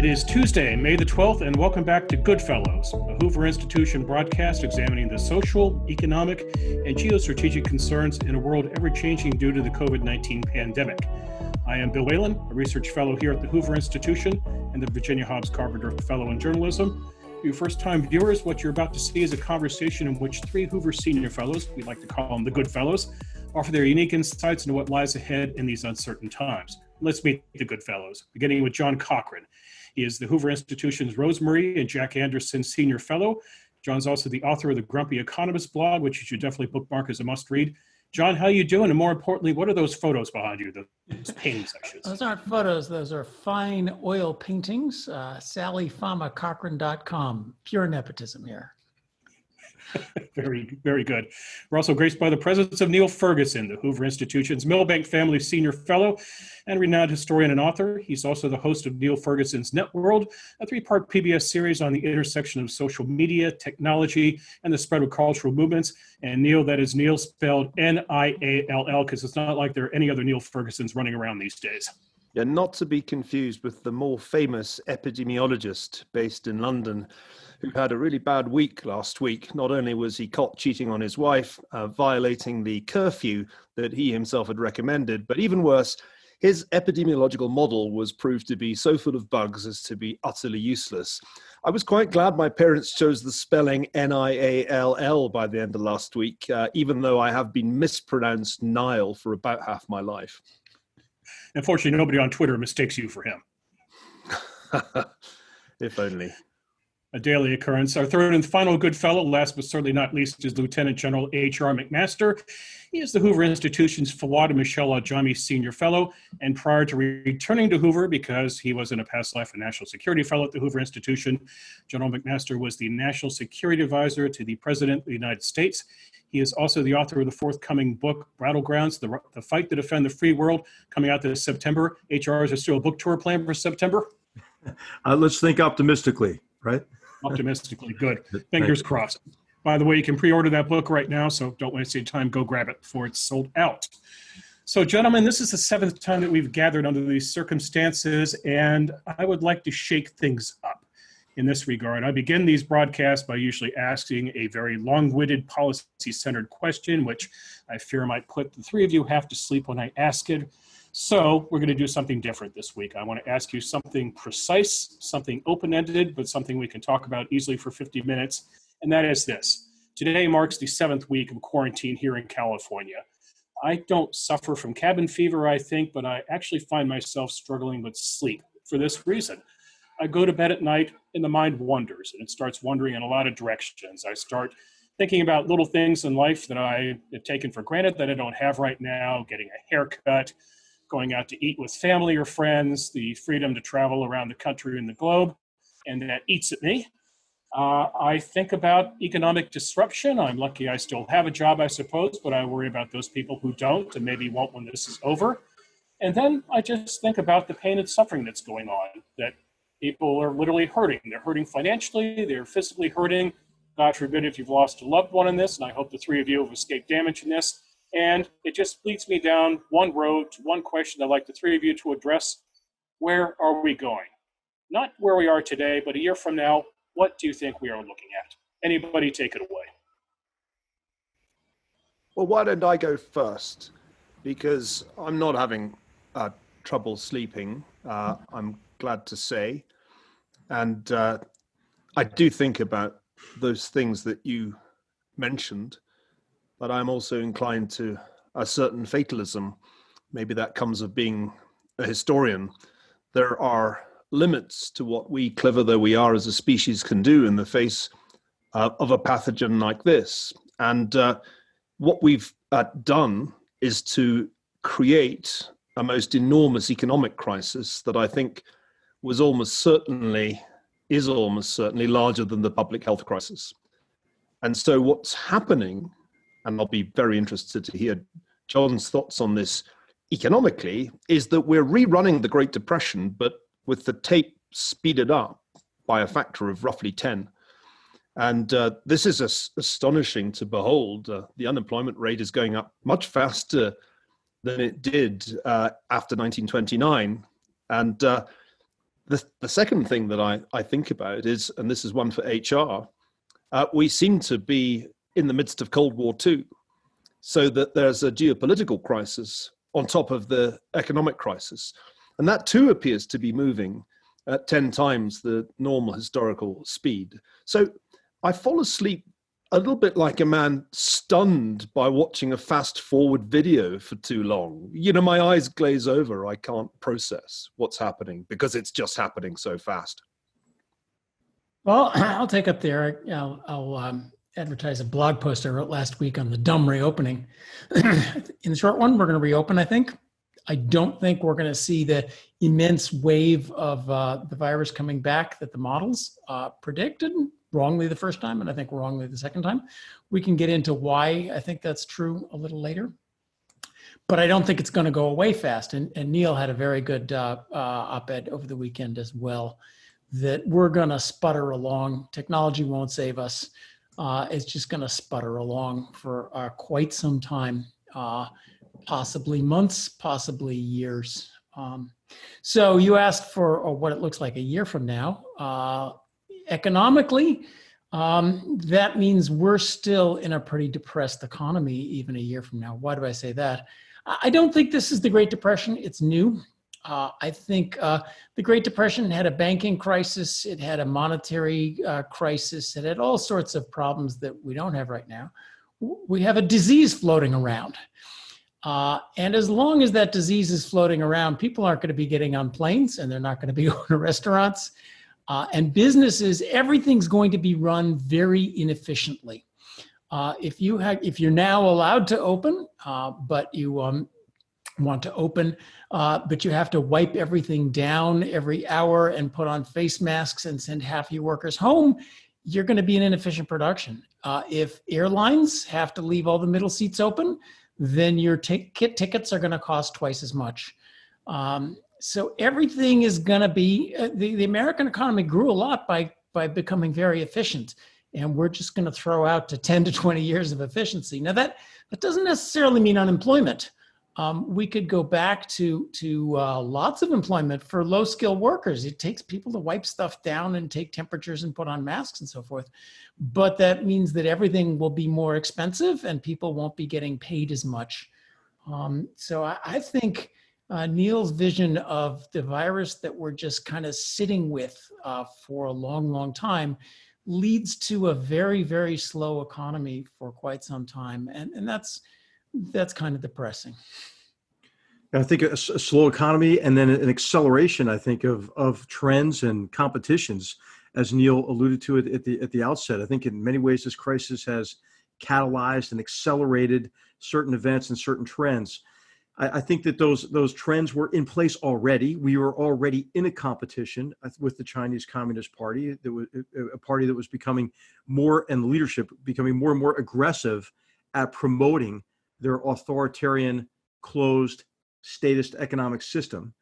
is Tuesday, May the 12th, and welcome back to GoodFellows, a Hoover Institution broadcast examining the social, economic, and geostrategic concerns in a world ever-changing due to the COVID-19 pandemic. I am Bill Whalen, a research fellow here at the Hoover Institution and the Virginia Hobbs Carpenter Fellow in Journalism. For you first-time viewers, what you're about to see is a conversation in which three Hoover Senior Fellows, we like to call them the GoodFellows, offer their unique insights into what lies ahead in these uncertain times. Let's meet the GoodFellows, beginning with John Cochrane. He is the Hoover Institution's Rosemary and Jack Anderson Senior Fellow. John's also the author of the Grumpy Economist blog, which you should definitely bookmark as a must-read. John, how are you doing? And more importantly, what are those photos behind you, those painting sections? Those aren't photos. Those are fine oil paintings. SallyFamaCochrane.com. Pure nepotism here. Very, very good. We're also graced by the presence of Niall Ferguson, the Hoover Institution's Millbank Family Senior Fellow and renowned historian and author. He's also the host of Niall Ferguson's Networld, a three-part PBS series on the intersection of social media, technology, and the spread of cultural movements. And Niall, that is Niall spelled N-I-A-L-L, because it's not like there are any other Niall Fergusons running around these days. Yeah, not to be confused with the more famous epidemiologist based in London, who had a really bad week last week. Not only was he caught cheating on his wife, violating the curfew that he himself had recommended, but even worse, his epidemiological model was proved to be so full of bugs as to be utterly useless. I was quite glad my parents chose the spelling N-I-A-L-L by the end of last week, even though I have been mispronounced Niall for about half my life. Unfortunately, nobody on Twitter mistakes you for him. If only. A daily occurrence. Our third and final good fellow, last but certainly not least, is Lieutenant General H.R. McMaster. He is the Hoover Institution's Fawad Michelle Ajami Senior Fellow, and prior to returning to Hoover, because he was in a past life a National Security Fellow at the Hoover Institution, General McMaster was the National Security Advisor to the President of the United States. He is also the author of the forthcoming book, Battlegrounds, the Fight to Defend the Free World, coming out this September. HR, is there still a book tour planned for September? Let's think optimistically, right? Optimistically, good. Fingers crossed. By the way, you can pre-order that book right now, so don't waste your time. Go grab it before it's sold out. So, gentlemen, this is the seventh time that we've gathered under these circumstances, and I would like to shake things up in this regard. I begin these broadcasts by usually asking a very long-winded, policy-centered question, which I fear might put the three of you half to sleep when I ask it. So we're going to do something different this week. I want to ask you something precise, something open-ended, but something we can talk about easily for 50 minutes, and that is this. Today marks the 7th week of quarantine here in California. I don't suffer from cabin fever, I think, but I actually find myself struggling with sleep for this reason. I go to bed at night and the mind wanders, and it starts wandering in a lot of directions. I start thinking about little things in life that I have taken for granted that I don't have right now, getting a haircut, going out to eat with family or friends, the freedom to travel around the country and the globe, and that eats at me. I think about economic disruption. I'm lucky I still have a job, I suppose, but I worry about those people who don't and maybe won't when this is over. And then I just think about the pain and suffering that's going on, that people are literally hurting. They're hurting financially, they're physically hurting. God forbid if you've lost a loved one in this, and I hope the three of you have escaped damage in this. And it just leads me down one road to one question I'd like the three of you to address. Where are we going? Not where we are today, but a year from now, what do you think we are looking at? Anybody take it away? Well, why don't I go first? Because I'm not having trouble sleeping, I'm glad to say. And I do think about those things that you mentioned, but I'm also inclined to a certain fatalism. Maybe that comes of being a historian. There are limits to what we, clever though we are as a species, can do in the face of a pathogen like this. And what we've done is to create a most enormous economic crisis that I think is almost certainly larger than the public health crisis. And so what's happening, and I'll be very interested to hear John's thoughts on this economically, is that we're rerunning the Great Depression, but with the tape speeded up by a factor of roughly 10. And this is astonishing to behold. The unemployment rate is going up much faster than it did after 1929. And The second thing that I think about is, and this is one for HR, we seem to be in the midst of Cold War II, so that there's a geopolitical crisis on top of the economic crisis. And that too appears to be moving at 10 times the normal historical speed. So I fall asleep a little bit like a man stunned by watching a fast forward video for too long. You know, my eyes glaze over. I can't process what's happening because it's just happening so fast. Well, I'll take up there. I'll advertise a blog post I wrote last week on the dumb reopening. In the short one, we're going to reopen, I think. I don't think we're going to see the immense wave of the virus coming back that the models predicted, wrongly the first time, and I think wrongly the second time. We can get into why I think that's true a little later. But I don't think it's going to go away fast. And Neil had a very good op-ed over the weekend as well, that we're going to sputter along. Technology won't save us. It's just going to sputter along for quite some time, possibly months, possibly years. So you asked for what it looks like a year from now. Economically, that means we're still in a pretty depressed economy even a year from now. Why do I say that? I don't think this is the Great Depression. It's new. I think the Great Depression had a banking crisis. It had a monetary crisis. It had all sorts of problems that we don't have right now. We have a disease floating around. And as long as that disease is floating around, people aren't going to be getting on planes and they're not going to be going to restaurants. And businesses, everything's going to be run very inefficiently. If you're now allowed to open, but you want to open, but you have to wipe everything down every hour and put on face masks and send half your workers home, you're going to be in inefficient production. If airlines have to leave all the middle seats open, then your tickets are going to cost twice as much. So everything is going to be, the American economy grew a lot by becoming very efficient. And we're just going to throw out to 10 to 20 years of efficiency. Now that doesn't necessarily mean unemployment. We could go back to lots of employment for low-skilled workers. It takes people to wipe stuff down and take temperatures and put on masks and so forth. But that means that everything will be more expensive and people won't be getting paid as much. So I think Neil's vision of the virus that we're just kind of sitting with for a long, long time leads to a very, very slow economy for quite some time. And that's kind of depressing. I think a slow economy and then an acceleration, I think, of trends and competitions, as Neil alluded to it at the outset. I think in many ways this crisis has catalyzed and accelerated certain events and certain trends. I think that those trends were in place already. We were already in a competition with the Chinese Communist Party. There was a party that was becoming more, and leadership becoming more and more aggressive at promoting their authoritarian, closed, statist economic system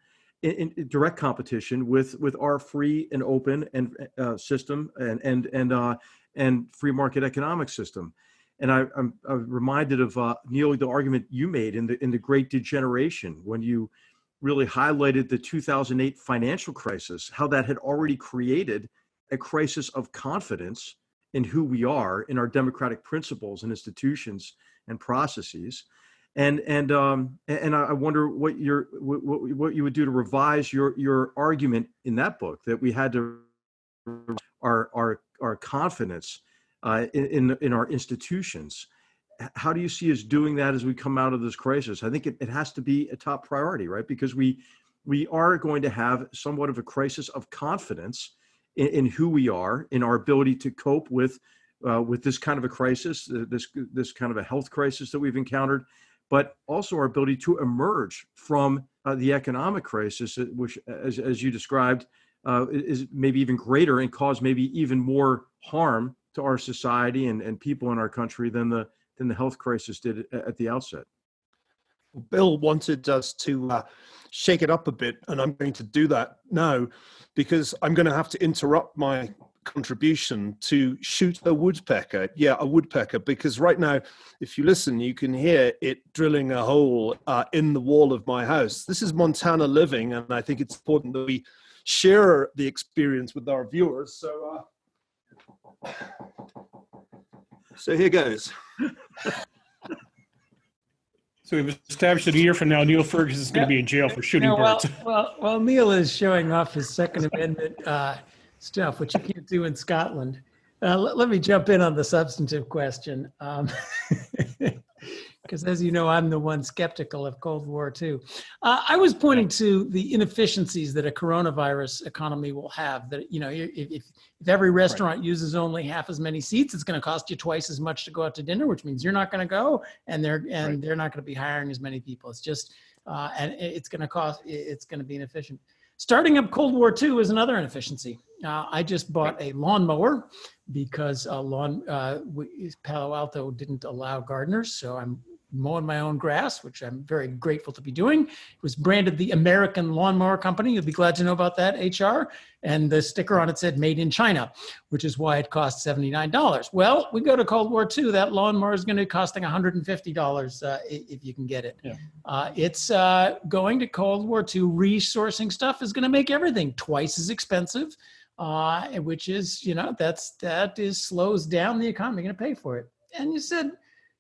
in direct competition with our free and open and system and free market economic system. And I'm reminded of Neil, the argument you made in the Great Degeneration, when you really highlighted the 2008 financial crisis, how that had already created a crisis of confidence in who we are, in our democratic principles and institutions and processes. And I wonder what you would do to revise your argument in that book, that we had to our confidence in our institutions. How do you see us doing that as we come out of this crisis? I think it has to be a top priority, right? Because we are going to have somewhat of a crisis of confidence in who we are, in our ability to cope with this kind of a crisis, this kind of a health crisis that we've encountered, but also our ability to emerge from the economic crisis, which, as you described, is maybe even greater and cause maybe even more harm to our society and people in our country than the health crisis did at the outset. Bill wanted us to shake it up a bit, and I'm going to do that now, because I'm going to have to interrupt my contribution to shoot a woodpecker. Yeah, a woodpecker, because right now, if you listen, you can hear it drilling a hole in the wall of my house. This is Montana living, and I think it's important that we share the experience with our viewers. So here goes. So we've established that a year from now, Neil Ferguson is going to be in jail for shooting birds. While Neil is showing off his Second Amendment stuff, which you can't do in Scotland, let me jump in on the substantive question. Because as you know, I'm the one skeptical of Cold War II. I was pointing to the inefficiencies that a coronavirus economy will have. That, you know, if every restaurant uses only half as many seats, it's going to cost you twice as much to go out to dinner, which means you're not going to go, and they're not going to be hiring as many people. It's just, and it's going to be inefficient. Starting up Cold War II is another inefficiency. I just bought a lawnmower because Palo Alto didn't allow gardeners, so I'm mowing my own grass, which I'm very grateful to be doing. It was branded the American Lawnmower Company. You'll be glad to know about that, HR. And the sticker on it said made in China, which is why it cost $79. Well, we go to Cold War II, that lawnmower is going to be costing $150 if you can get it. Yeah. It's going to Cold War II, resourcing stuff is going to make everything twice as expensive, which is, you know, that slows down the economy. You're going to pay for it. And you said,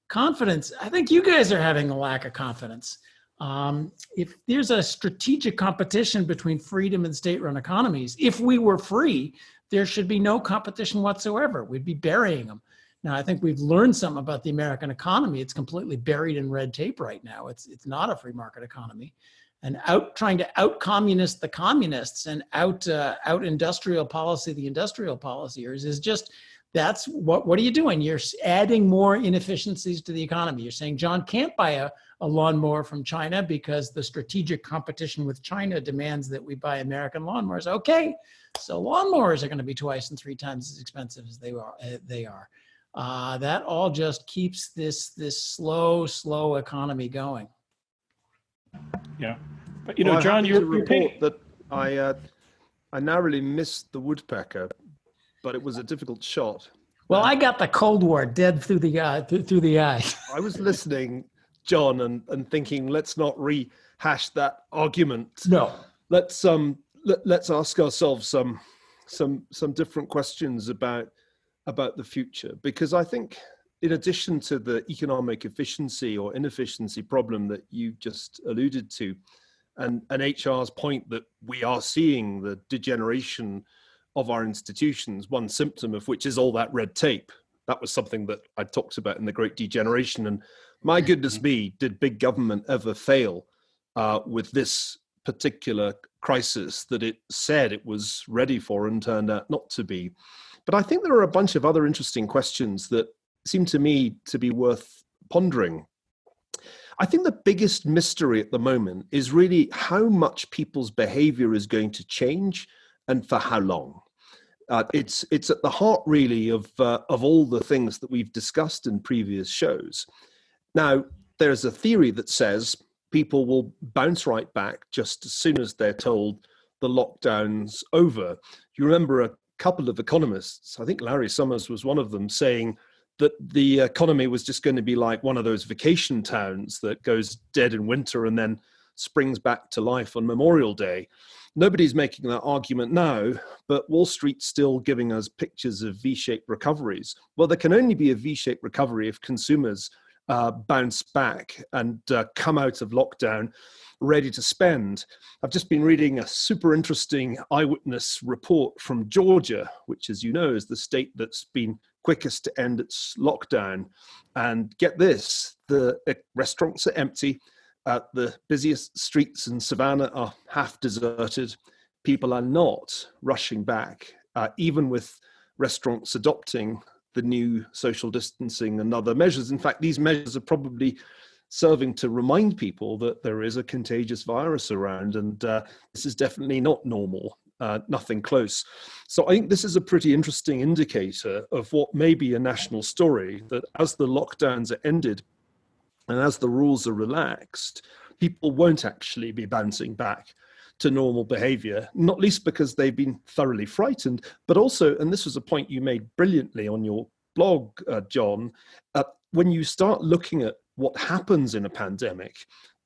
confidence. I think you guys are having a lack of confidence. If there's a strategic competition between freedom and state-run economies, if we were free, there should be no competition whatsoever. We'd be burying them. Now, I think we've learned something about the American economy. It's completely buried in red tape right now. It's not a free market economy. And trying to out-communist the communists and out-industrial policy the industrial policyers is just, that's what are you doing? You're adding more inefficiencies to the economy. You're saying John can't buy a lawnmower from China because the strategic competition with China demands that we buy American lawnmowers. Okay, so lawnmowers are going to be twice and three times as expensive as they are. That all just keeps this slow economy going. Yeah, but you know, John, you're report that I narrowly missed the woodpecker, but it was a difficult shot. Well, I got the Cold War dead through the eye. I was listening, John, and thinking, let's not rehash that argument. No. Let's ask ourselves some different questions about the future, because I think, in addition to the economic efficiency or inefficiency problem that you just alluded to, and HR's point that we are seeing the degeneration of our institutions, one symptom of which is all that red tape. That was something that I talked about in the Great Degeneration. And my goodness me, did big government ever fail with this particular crisis that it said it was ready for and turned out not to be. But I think there are a bunch of other interesting questions that seem to me to be worth pondering. I think the biggest mystery at the moment is really how much people's behavior is going to change and for how long. It's at the heart, really, of all the things that we've discussed in previous shows. Now, there's a theory that says people will bounce right back just as soon as they're told the lockdown's over. You remember a couple of economists, I think Larry Summers was one of them, saying that the economy was just going to be like one of those vacation towns that goes dead in winter and then springs back to life on Memorial Day. Nobody's making that argument now, but Wall Street's still giving us pictures of V-shaped recoveries. Well, there can only be a V-shaped recovery if consumers bounce back and come out of lockdown ready to spend. I've just been reading a super interesting eyewitness report from Georgia, which, as you know, is the state that's been quickest to end its lockdown. And get this, the restaurants are empty. The busiest streets in Savannah are half deserted. People are not rushing back, even with restaurants adopting the new social distancing and other measures. In fact, these measures are probably serving to remind people that there is a contagious virus around, and this is definitely not normal, nothing close. So I think this is a pretty interesting indicator of what may be a national story, that as the lockdowns are ended, and as the rules are relaxed, people won't actually be bouncing back to normal behavior, not least because they've been thoroughly frightened, but also, and this was a point you made brilliantly on your blog, John, when you start looking at what happens in a pandemic,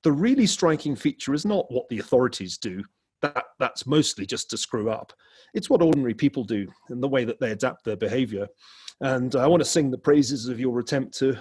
the really striking feature is not what the authorities do. that's mostly just to screw up. It's what ordinary people do and the way that they adapt their behavior. And I want to sing the praises of your attempt to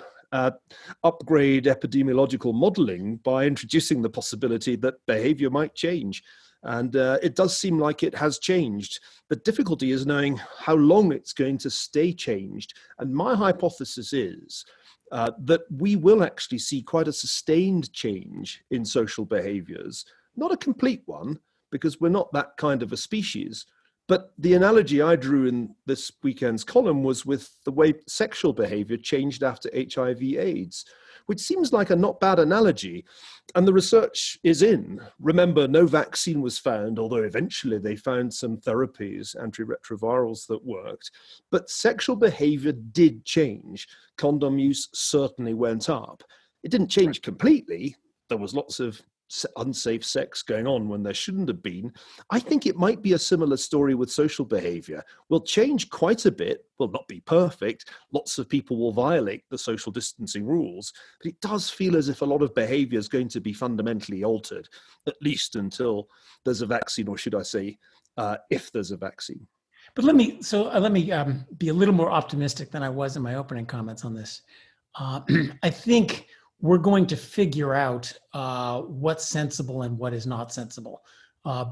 upgrade epidemiological modeling by introducing the possibility that behavior might change. And it does seem like it has changed. The difficulty is knowing how long it's going to stay changed. And my hypothesis is that we will actually see quite a sustained change in social behaviors, not a complete one, because we're not that kind of a species. But the analogy I drew in this weekend's column was with the way sexual behavior changed after HIV/AIDS, which seems like a not bad analogy. And the research is in. Remember, no vaccine was found, although eventually they found some therapies, antiretrovirals, that worked. But sexual behavior did change. Condom use certainly went up. It didn't change completely. There was lots of unsafe sex going on when there shouldn't have been. I think it might be a similar story with social behavior. We'll change quite a bit, will not be perfect. Lots of people will violate the social distancing rules, but it does feel as if a lot of behavior is going to be fundamentally altered, at least until there's a vaccine, or should I say, if there's a vaccine. But let me be a little more optimistic than I was in my opening comments on this. I think we're going to figure out what's sensible and what is not sensible,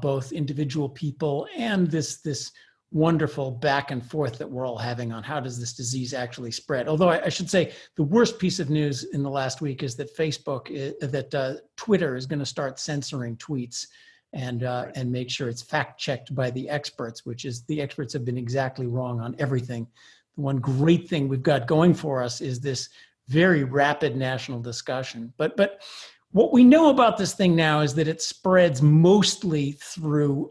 both individual people and this wonderful back and forth that we're all having on how does this disease actually spread. Although I should say the worst piece of news in the last week is that Twitter is going to start censoring tweets and make sure it's fact checked by the experts, which is the experts have been exactly wrong on everything. The one great thing we've got going for us is this very rapid national discussion. But what we know about this thing now is that it spreads mostly through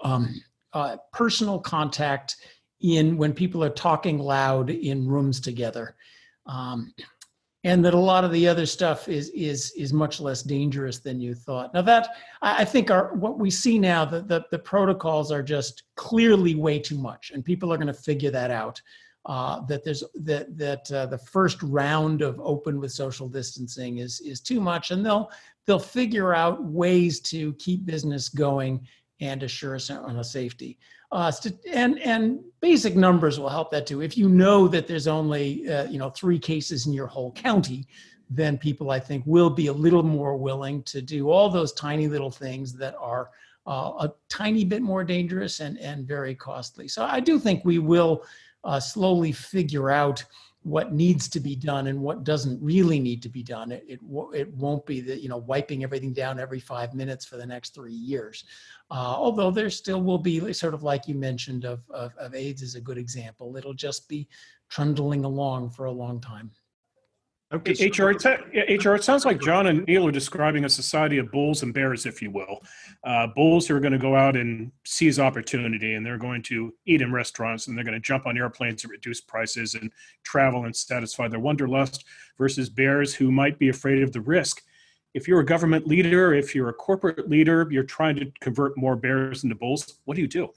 personal contact when people are talking loud in rooms together. And that a lot of the other stuff is much less dangerous than you thought. Now that, I think what we see now, the protocols are just clearly way too much, and people are gonna figure that out. The first round of open with social distancing is too much, and they'll figure out ways to keep business going and assure us on a safety. And basic numbers will help that too. If you know that there's only 3 cases in your whole county, then people, I think, will be a little more willing to do all those tiny little things that are a tiny bit more dangerous and very costly. So I do think we will slowly figure out what needs to be done and what doesn't really need to be done. It won't be that, wiping everything down every 5 minutes for the next 3 years. Although there still will be, sort of like you mentioned of AIDS is a good example. It'll just be trundling along for a long time. HR, it sounds like John and Neil are describing a society of bulls and bears, if you will. Bulls who are going to go out and seize opportunity, and they're going to eat in restaurants, and they're going to jump on airplanes at reduced prices and travel and satisfy their wanderlust, versus bears who might be afraid of the risk. If you're a government leader, if you're a corporate leader, you're trying to convert more bears into bulls, what do you do?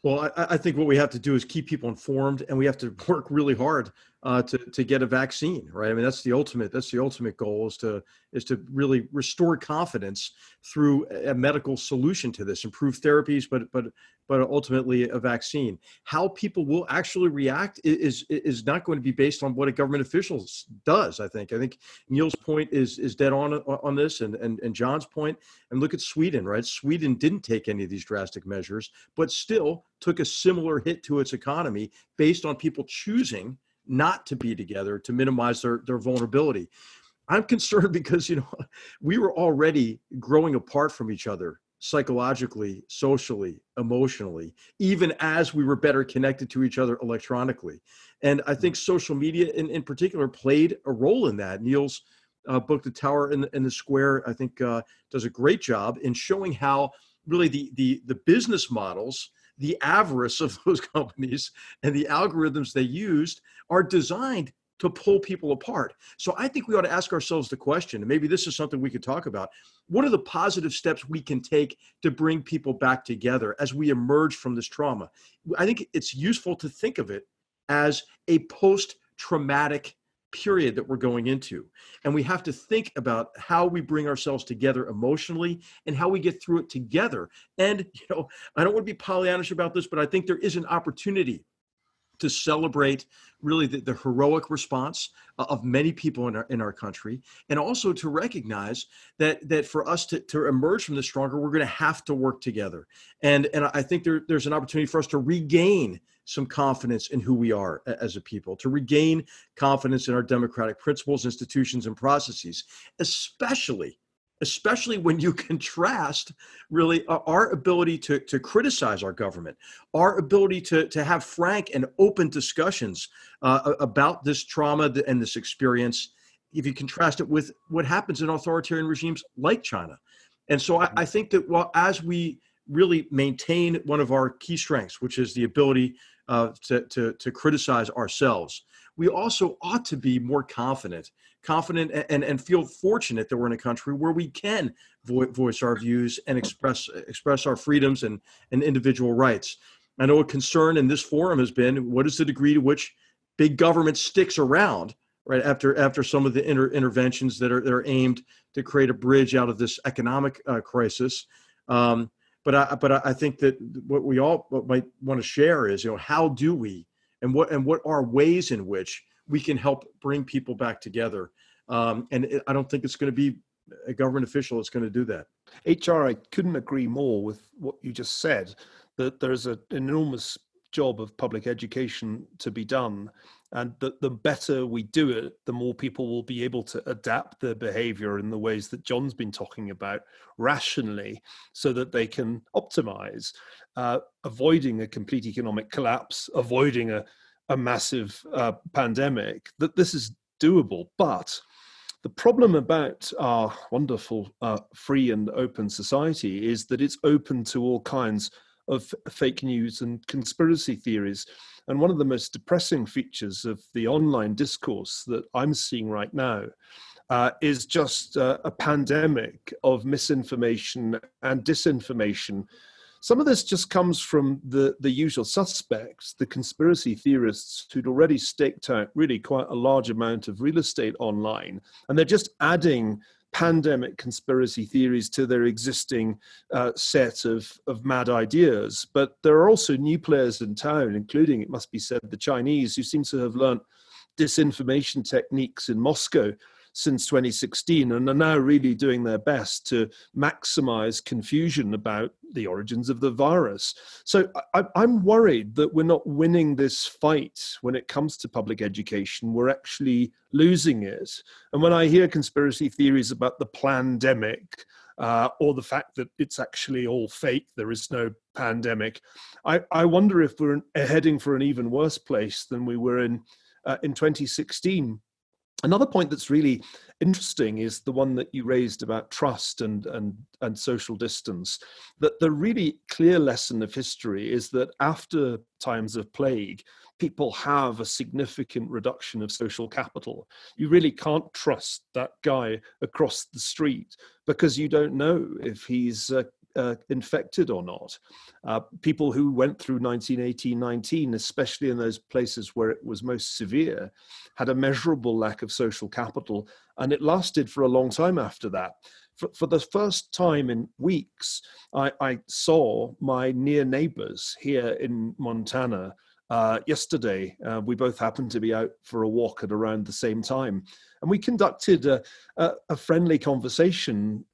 Well, I think what we have to do is keep people informed, and we have to work really hard to get a vaccine, right? I mean, that's the ultimate goal is to really restore confidence through a medical solution to this, improve therapies, but ultimately a vaccine. How people will actually react is not going to be based on what a government official does. I think Neil's point is dead on this, and John's point. And look at Sweden, right? Sweden didn't take any of these drastic measures, but still took a similar hit to its economy based on people choosing not to be together to minimize their vulnerability. I'm concerned because, we were already growing apart from each other psychologically, socially, emotionally, even as we were better connected to each other electronically. And I think social media in particular played a role in that. Neil's book, The Tower in the Square, I think does a great job in showing how really the business models, the avarice of those companies and the algorithms they used are designed to pull people apart. So I think we ought to ask ourselves the question, and maybe this is something we could talk about. What are the positive steps we can take to bring people back together as we emerge from this trauma? I think it's useful to think of it as a post-traumatic period that we're going into. And we have to think about how we bring ourselves together emotionally and how we get through it together. And, I don't want to be Pollyannish about this, but I think there is an opportunity to celebrate really the heroic response of many people in our country, and also to recognize that for us to emerge from this stronger, we're going to have to work together. And I think there's an opportunity for us to regain some confidence in who we are as a people, to regain confidence in our democratic principles, institutions, and processes, especially when you contrast really our ability to criticize our government, our ability to have frank and open discussions about this trauma and this experience, if you contrast it with what happens in authoritarian regimes like China. And so I think that as we really maintain one of our key strengths, which is the ability to criticize ourselves, we also ought to be more confident and feel fortunate that we're in a country where we can voice our views and express our freedoms and individual rights. I know a concern in this forum has been, what is the degree to which big government sticks around right after some of the interventions that are aimed to create a bridge out of this economic crisis. But I think that what we all might want to share is, how do we, and what are ways in which we can help bring people back together. I don't think it's going to be a government official that's going to do that. HR, I couldn't agree more with what you just said, that there's an enormous job of public education to be done. And the better we do it, the more people will be able to adapt their behavior in the ways that John's been talking about rationally, so that they can optimize, avoiding a complete economic collapse, avoiding a massive pandemic, that this is doable. But the problem about our wonderful free and open society is that it's open to all kinds of fake news and conspiracy theories. And one of the most depressing features of the online discourse that I'm seeing right now is just a pandemic of misinformation and disinformation. Some of this just comes from the usual suspects, the conspiracy theorists who'd already staked out really quite a large amount of real estate online, and they're just adding pandemic conspiracy theories to their existing set of mad ideas. But there are also new players in town, including, it must be said, the Chinese, who seem to have learnt disinformation techniques in Moscow since 2016 and are now really doing their best to maximize confusion about the origins of the virus. So I'm worried that we're not winning this fight when it comes to public education. We're actually losing it. And when I hear conspiracy theories about the plandemic, or the fact that it's actually all fake, there is no pandemic, I wonder if we're heading for an even worse place than we were in 2016. Another point that's really interesting is the one that you raised about trust and social distance. That the really clear lesson of history is that after times of plague, people have a significant reduction of social capital. You really can't trust that guy across the street because you don't know if he's infected or not. People who went through 1918-19, especially in those places where it was most severe, had a measurable lack of social capital, and it lasted for a long time after that. For the first time in weeks, I saw my near neighbors here in Montana yesterday. We both happened to be out for a walk at around the same time, and we conducted a friendly conversation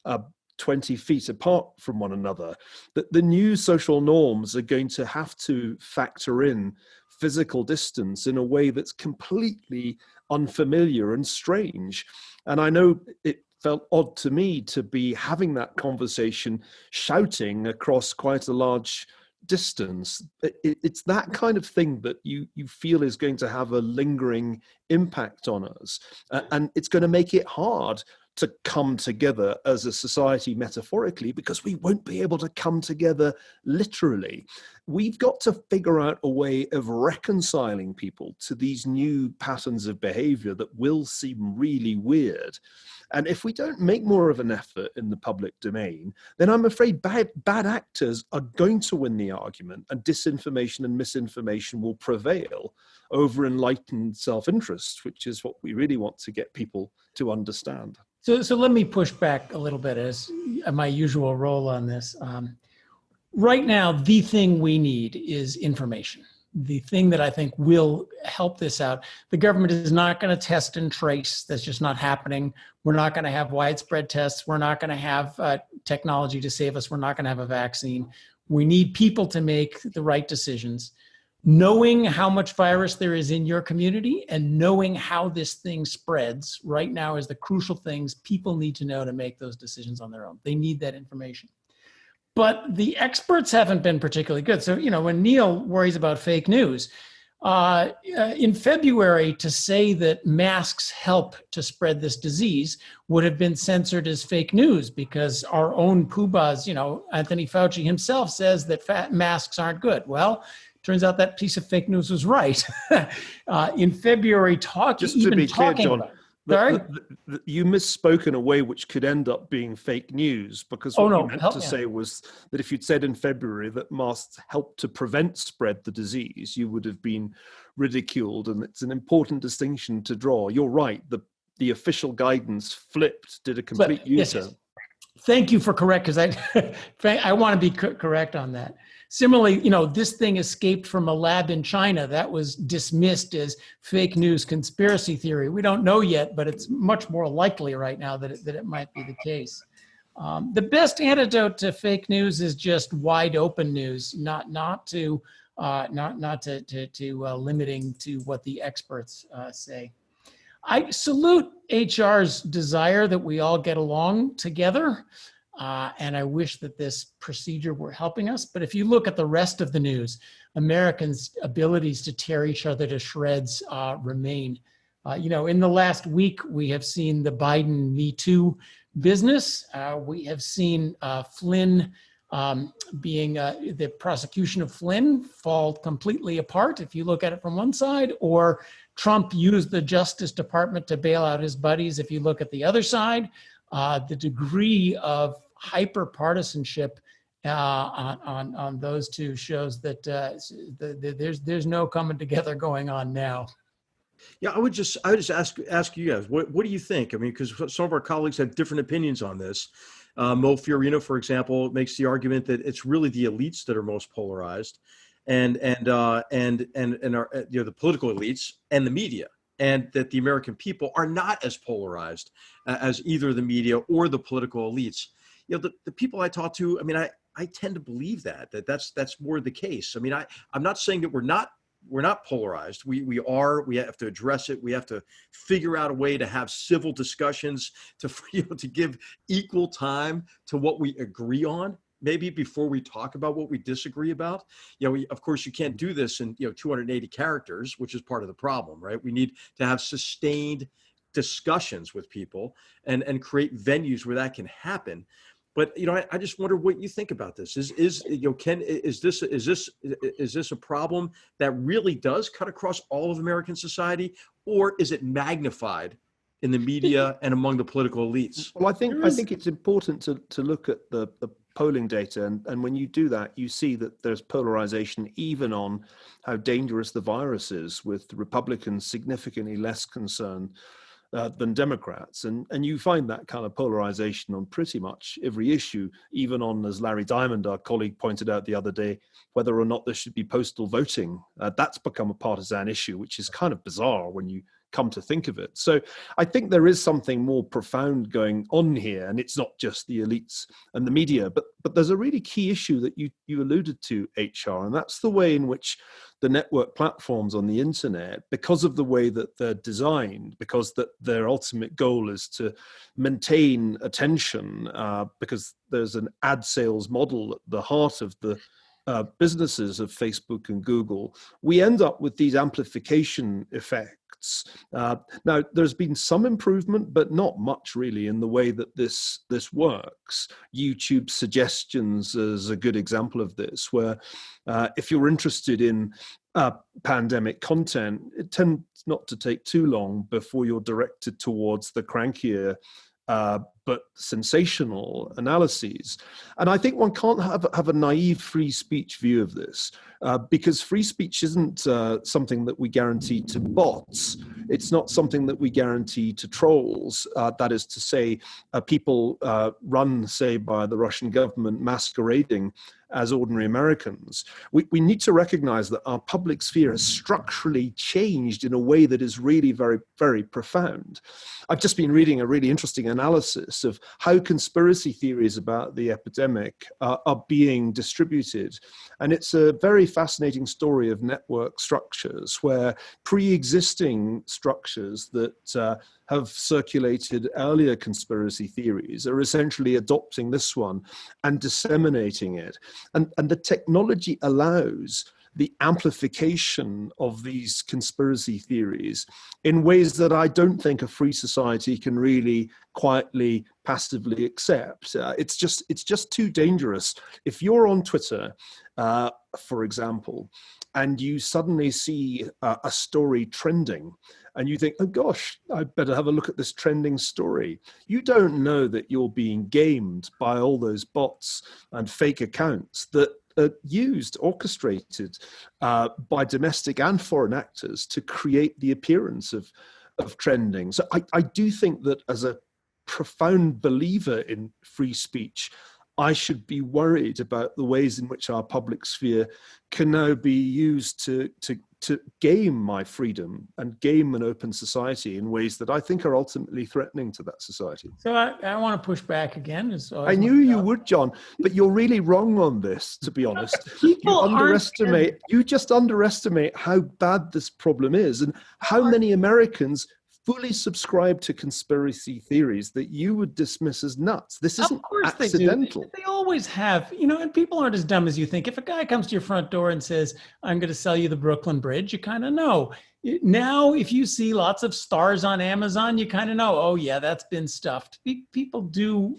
20 feet apart from one another. That the new social norms are going to have to factor in physical distance in a way that's completely unfamiliar and strange. And I know it felt odd to me to be having that conversation shouting across quite a large distance. It's that kind of thing that you feel is going to have a lingering impact on us. And it's going to make it hard to come together as a society metaphorically, because we won't be able to come together literally. We've got to figure out a way of reconciling people to these new patterns of behavior that will seem really weird. And if we don't make more of an effort in the public domain, then I'm afraid bad actors are going to win the argument, and disinformation and misinformation will prevail over enlightened self-interest, which is what we really want to get people to understand. So let me push back a little bit as my usual role on this. Right now, the thing we need is information. The thing that I think will help this out. The government is not going to test and trace. That's just not happening. We're not going to have widespread tests. We're not going to have technology to save us. We're not going to have a vaccine. We need people to make the right decisions. Knowing how much virus there is in your community and knowing how this thing spreads right now is the crucial things people need to know to make those decisions on their own. They need that information. But the experts haven't been particularly good. So, when Neil worries about fake news, in February, to say that masks help to spread this disease would have been censored as fake news, because our own poobahs, Anthony Fauci himself says that masks aren't good. Well, turns out that piece of fake news was right. In February, just to be clear, John, you misspoke in a way which could end up being fake news, because what you meant to say was that if you'd said in February that masks help to spread the disease, you would have been ridiculed, and it's an important distinction to draw. You're right, the official guidance did a complete U-turn. Yes. Thank you for correct, because I want to be correct on that. Similarly, this thing escaped from a lab in China. That was dismissed as fake news conspiracy theory. We don't know yet, but it's much more likely right now that it might be the case. The best antidote to fake news is just wide open news, not limiting to what the experts say. I salute HR's desire that we all get along together. And I wish that this procedure were helping us. But if you look at the rest of the news, Americans' abilities to tear each other to shreds remain. In the last week, we have seen the Biden Me Too business. We have seen Flynn the prosecution of Flynn fall completely apart, if you look at it from one side, or Trump used the Justice Department to bail out his buddies, if you look at the other side. The degree of hyper partisanship on those two shows that there's no coming together going on now. Yeah, I would just ask you guys, what do you think? I mean, because some of our colleagues have different opinions on this. Mo Fiorino, for example, makes the argument that it's really the elites that are most polarized, and the political elites and the media, and that the American people are not as polarized as either the media or the political elites. The people I talk to, I mean, I tend to believe that's more the case. I mean, I'm not saying that we're not polarized. We have to address it. We have to figure out a way to have civil discussions to give equal time to what we agree on, maybe before we talk about what we disagree about. Of course, you can't do this in 280 characters, which is part of the problem, right? We need to have sustained discussions with people and create venues where that can happen. But I just wonder what you think about this. Is this a problem that really does cut across all of American society, or is it magnified in the media and among the political elites? Well, I think it's important to look at the polling data, and when you do that, you see that there's polarization even on how dangerous the virus is, with Republicans significantly less concerned than Democrats. And you find that kind of polarization on pretty much every issue, even on, as Larry Diamond, our colleague, pointed out the other day, whether or not there should be postal voting. That's become a partisan issue, which is kind of bizarre when you come to think of it. So I think there is something more profound going on here, and it's not just the elites and the media, but there's a really key issue that you alluded to, HR, and that's the way in which the network platforms on the internet, because of the way that they're designed, because that their ultimate goal is to maintain attention, because there's an ad sales model at the heart of the businesses of Facebook and Google, we end up with these amplification effects facts. Now, there's been some improvement, but not much really in the way that this works. YouTube suggestions is a good example of this, where if you're interested in pandemic content, it tends not to take too long before you're directed towards the crankier but sensational analyses. And I think one can't have a naive free speech view of this, because free speech isn't something that we guarantee to bots. It's not something that we guarantee to trolls. That is to say, people run, say, by the Russian government masquerading as ordinary Americans. We need to recognize that our public sphere has structurally changed in a way that is really very, very profound. I've just been reading a really interesting analysis of how conspiracy theories about the epidemic are being distributed. And it's a very fascinating story of network structures where pre-existing structures that have circulated earlier conspiracy theories are essentially adopting this one and disseminating it. And the technology allows the amplification of these conspiracy theories in ways that I don't think a free society can really quietly, passively accept. It's just too dangerous. If you're on Twitter, for example, and you suddenly see a story trending, and you think, oh gosh, I'd better have a look at this trending story. You don't know that you're being gamed by all those bots and fake accounts that are orchestrated by domestic and foreign actors to create the appearance of trending. So I do think that as a profound believer in free speech, I should be worried about the ways in which our public sphere can now be used to game my freedom and game an open society in ways that I think are ultimately threatening to that society. So I want to push back again. I knew you would, John, but you're really wrong on this, to be honest. You just underestimate how bad this problem is and how many Americans fully subscribe to conspiracy theories that you would dismiss as nuts. This isn't accidental. They do. They always have, and people aren't as dumb as you think. If a guy comes to your front door and says, I'm going to sell you the Brooklyn Bridge, you kind of know. Now, if you see lots of stars on Amazon, you kind of know, oh yeah, that's been stuffed. People do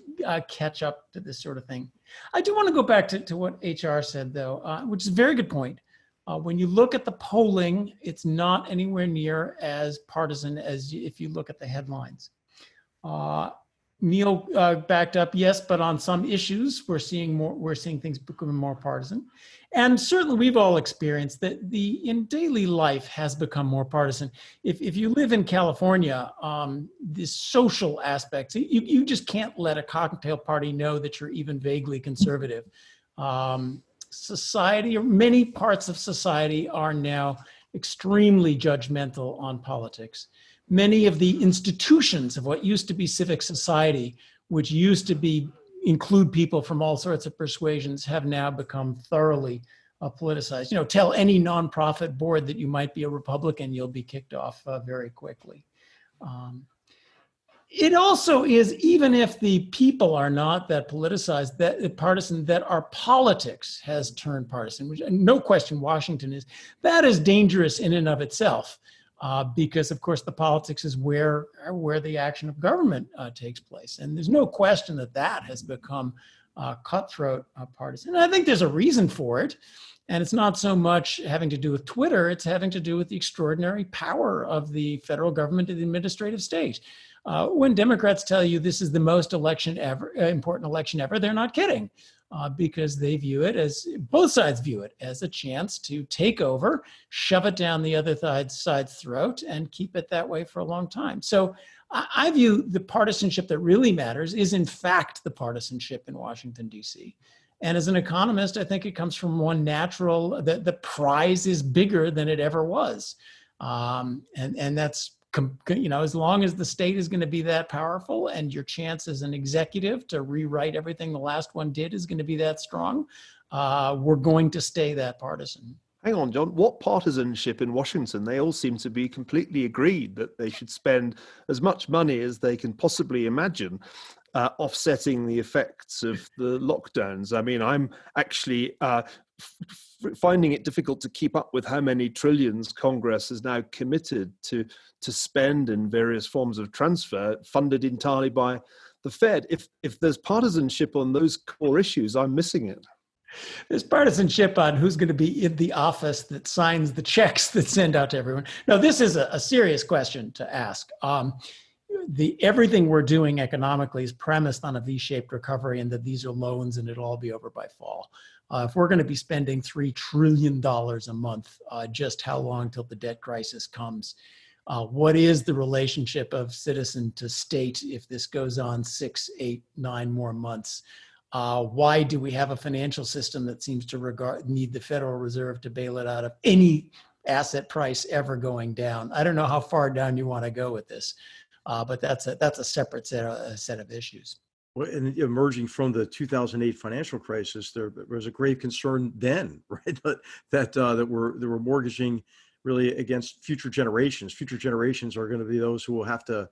catch up to this sort of thing. I do want to go back to what HR said, though, which is a very good point. When you look at the polling, it's not anywhere near as partisan as if you look at the headlines. Neil backed up, yes, but on some issues, we're seeing things becoming more partisan. And certainly we've all experienced that in daily life has become more partisan. If you live in California, the social aspects, you just can't let a cocktail party know that you're even vaguely conservative. Society, or many parts of society, are now extremely judgmental on politics. Many of the institutions of what used to be civic society, which used to include people from all sorts of persuasions, have now become thoroughly politicized. Tell any nonprofit board that you might be a Republican, you'll be kicked off very quickly. It also is, even if the people are not that politicized, that partisan, that our politics has turned partisan, which no question Washington is. That is dangerous in and of itself, because of course the politics is where the action of government takes place. And there's no question that has become cutthroat partisan. And I think there's a reason for it. And it's not so much having to do with Twitter, it's having to do with the extraordinary power of the federal government and the administrative state. When Democrats tell you this is the most important election ever, they're not kidding, because they view it as, both sides view it as a chance to take over, shove it down the other side's throat, and keep it that way for a long time. So I view the partisanship that really matters is in fact the partisanship in Washington, D.C. And as an economist, I think it comes from one natural, the prize is bigger than it ever was. And that's, as long as the state is going to be that powerful and your chance as an executive to rewrite everything the last one did is going to be that strong, we're going to stay that partisan. Hang on, John. What partisanship in Washington? They all seem to be completely agreed that they should spend as much money as they can possibly imagine offsetting the effects of the lockdowns. I mean, I'm actually finding it difficult to keep up with how many trillions Congress has now committed to spend in various forms of transfer funded entirely by the Fed. If there's partisanship on those core issues, I'm missing it. There's partisanship on who's going to be in the office that signs the checks that send out to everyone. No, this is a serious question to ask. Everything we're doing economically is premised on a V-shaped recovery and that these are loans and it'll all be over by fall. If we're going to be spending $3 trillion a month, just how long till the debt crisis comes? What is the relationship of citizen to state if this goes on 6, 8, 9 more months? Why do we have a financial system that seems to need the Federal Reserve to bail it out of any asset price ever going down? I don't know how far down you want to go with this, but that's a separate set of issues. Well, and emerging from the 2008 financial crisis, there was a grave concern then, right? that we're mortgaging really against future generations. Future generations are going to be those who will have to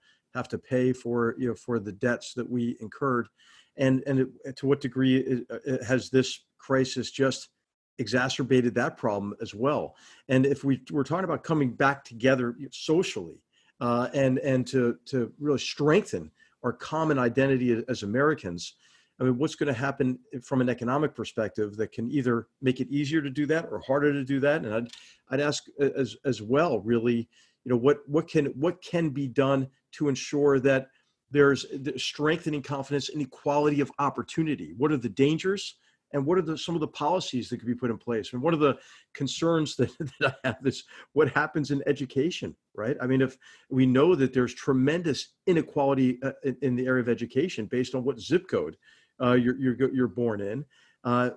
pay for the debts that we incurred. And to what degree has this crisis just exacerbated that problem as well? And if we're talking about coming back together socially and to really strengthen our common identity as Americans, I mean, what's going to happen from an economic perspective that can either make it easier to do that or harder to do that? And I'd ask as well, really, what can be done to ensure that there's strengthening confidence and equality of opportunity? What are the dangers, and what are some of the policies that could be put in place? And what are the concerns that I have? What happens in education, right? I mean, if we know that there's tremendous inequality in the area of education based on what zip code you're born in,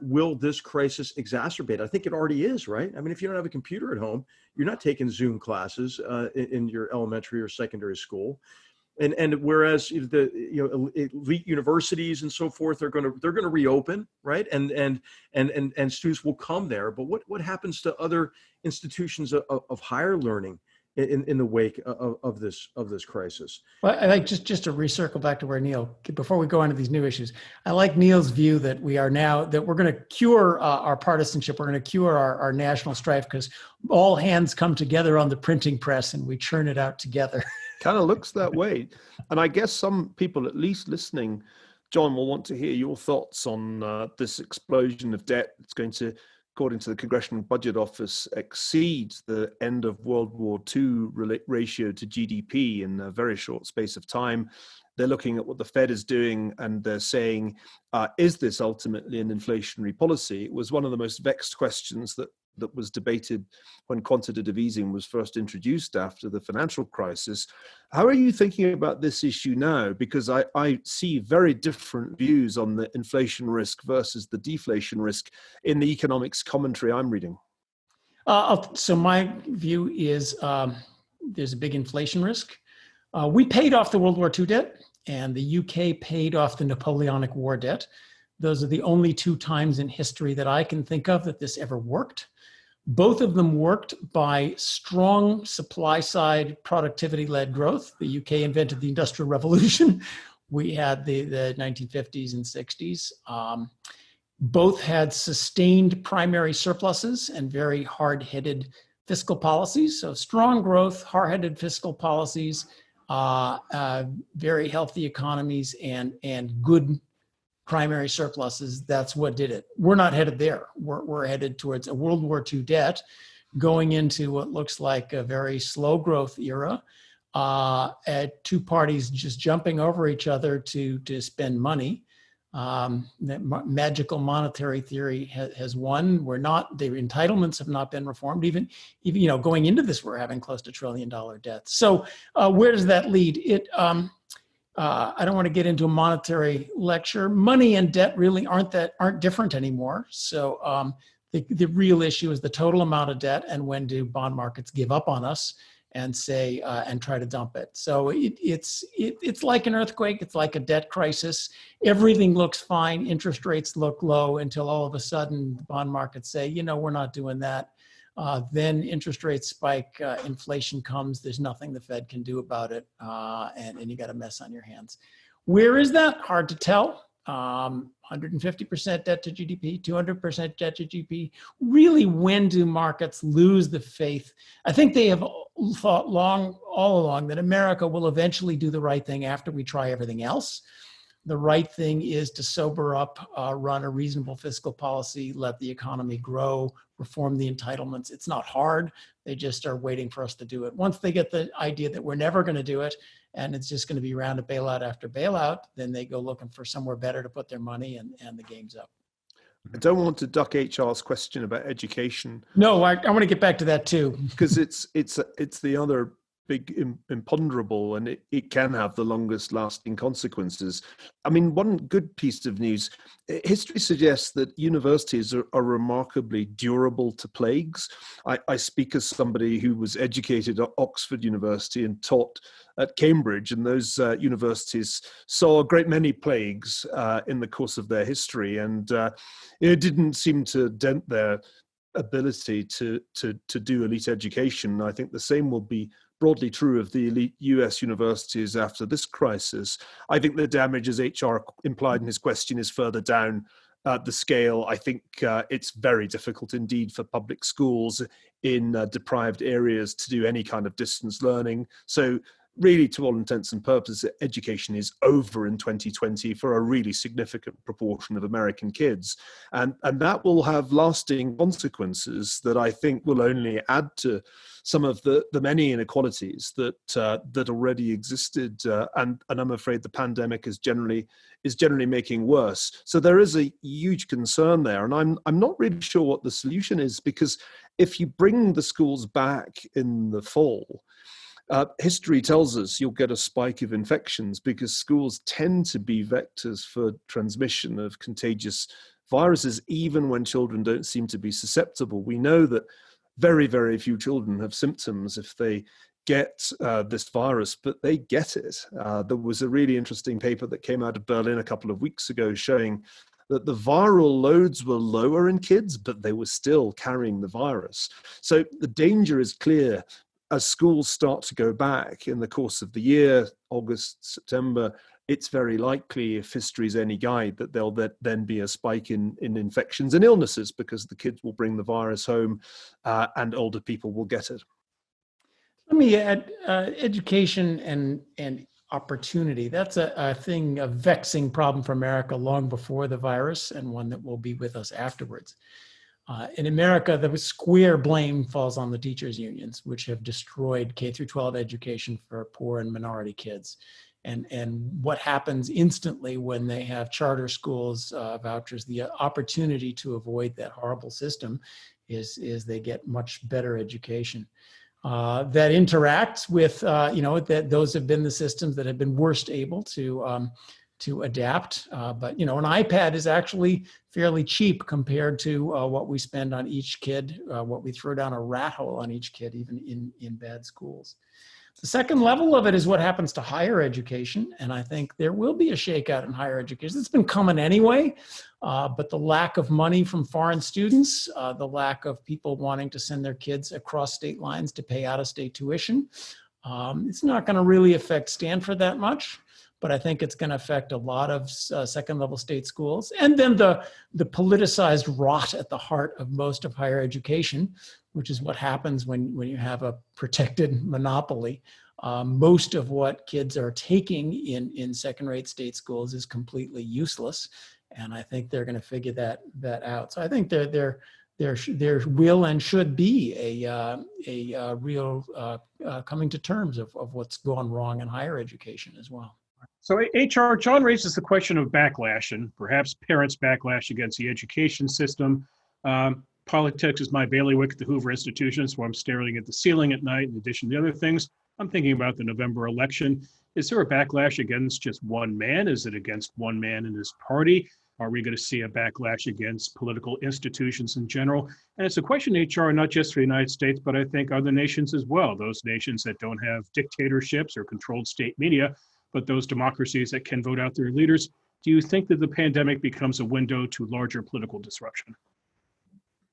will this crisis exacerbate? I think it already is, right? I mean, if you don't have a computer at home, you're not taking Zoom classes in your elementary or secondary school. And whereas the elite universities and so forth they're going to reopen, right? And students will come there. But what happens to other institutions of higher learning in the wake of this crisis? Well, I like just to recircle back to where Neil, before we go on to these new issues, I like Neil's view that we're going to cure our partisanship. We're going to cure our national strife because all hands come together on the printing press and we churn it out together. Kind of looks that way. And I guess some people, at least listening, John, will want to hear your thoughts on this explosion of debt that's going to, according to the Congressional Budget Office, exceed the end of World War II ratio to GDP in a very short space of time. They're looking at what the Fed is doing and they're saying, is this ultimately an inflationary policy? It was one of the most vexed questions that was debated when quantitative easing was first introduced after the financial crisis. How are you thinking about this issue now? Because I see very different views on the inflation risk versus the deflation risk in the economics commentary I'm reading. So my view is there's a big inflation risk. We paid off the World War II debt, and the UK paid off the Napoleonic War debt. Those are the only 2 times in history that I can think of that this ever worked. Both of them worked by strong supply-side productivity-led growth. The UK invented the Industrial Revolution. We had the 1950s and 60s. Both had sustained primary surpluses and very hard-headed fiscal policies. So strong growth, hard-headed fiscal policies, very healthy economies, and good primary surpluses. That's what did it. We're not headed there. We're headed towards a World War II debt, going into what looks like a very slow growth era, at 2 parties just jumping over each other to spend money. That magical monetary theory has won. The entitlements have not been reformed. Even going into this, we're having close to $1 trillion debts. So where does that lead? I don't want to get into a monetary lecture. Money and debt really aren't different anymore. So the real issue is the total amount of debt, and when do bond markets give up on us and say and try to dump it. So it's like an earthquake. It's like a debt crisis. Everything looks fine. Interest rates look low until all of a sudden the bond markets say, we're not doing that. Then interest rates spike, inflation comes, there's nothing the Fed can do about it, and you got a mess on your hands. Where is that? Hard to tell. 150% debt to GDP, 200% debt to GDP. Really, when do markets lose the faith? I think they have thought all along that America will eventually do the right thing after we try everything else. The right thing is to sober up, run a reasonable fiscal policy, let the economy grow, reform the entitlements. It's not hard. They just are waiting for us to do it. Once they get the idea that we're never going to do it, and it's just going to be round of bailout after bailout, then they go looking for somewhere better to put their money, and the game's up. I don't want to duck HR's question about education. No, I want to get back to that too. Because it's the other big imponderable, and it can have the longest lasting consequences. I mean, one good piece of news, history suggests that universities are remarkably durable to plagues. I speak as somebody who was educated at Oxford University and taught at Cambridge, and those universities saw a great many plagues in the course of their history, and it didn't seem to dent their ability to do elite education. I think the same will be broadly true of the elite US universities after this crisis. I think the damage, as HR implied in his question, is further down the scale. I think it's very difficult indeed for public schools in deprived areas to do any kind of distance learning. So really, to all intents and purposes, education is over in 2020 for a really significant proportion of American kids. And that will have lasting consequences that I think will only add to some of the many inequalities that already existed. And I'm afraid the pandemic is generally making worse. So there is a huge concern there. And I'm not really sure what the solution is, because if you bring the schools back in the fall, history tells us you'll get a spike of infections, because schools tend to be vectors for transmission of contagious viruses, even when children don't seem to be susceptible. We know that very, very few children have symptoms if they get this virus, but they get it. There was a really interesting paper that came out of Berlin a couple of weeks ago showing that the viral loads were lower in kids, but they were still carrying the virus. So the danger is clear. As schools start to go back in the course of the year, August, September, it's very likely, if history is any guide, that there'll then be a spike in infections and illnesses, because the kids will bring the virus home and older people will get it. Let me add education and opportunity. That's a vexing problem for America long before the virus, and one that will be with us afterwards. In America, the square blame falls on the teachers' unions, which have destroyed K through 12 education for poor and minority kids. And what happens instantly when they have charter schools, vouchers, the opportunity to avoid that horrible system is they get much better education. That interacts with, that those have been the systems that have been worst able to adapt. But, an iPad is actually fairly cheap compared to what we spend on each kid, what we throw down a rat hole on each kid, even in bad schools. The second level of it is what happens to higher education. And I think there will be a shakeout in higher education. It's been coming anyway, but the lack of money from foreign students, the lack of people wanting to send their kids across state lines to pay out-of-state tuition, it's not going to really affect Stanford that much. But I think it's going to affect a lot of second-level state schools. And then the politicized rot at the heart of most of higher education, which is what happens when you have a protected monopoly. Most of what kids are taking in second-rate state schools is completely useless. And I think they're going to figure that out. So I think there will and should be a real coming to terms of what's gone wrong in higher education as well. So HR, John raises the question of backlash, and perhaps parents' backlash against the education system. Politics is my bailiwick at the Hoover Institution, so I'm staring at the ceiling at night in addition to other things. I'm thinking about the November election. Is there a backlash against just one man? Is it against one man and his party? Are we going to see a backlash against political institutions in general? And it's a question, HR, not just for the United States, but I think other nations as well, those nations that don't have dictatorships or controlled state media, but those democracies that can vote out their leaders. Do you think that the pandemic becomes a window to larger political disruption?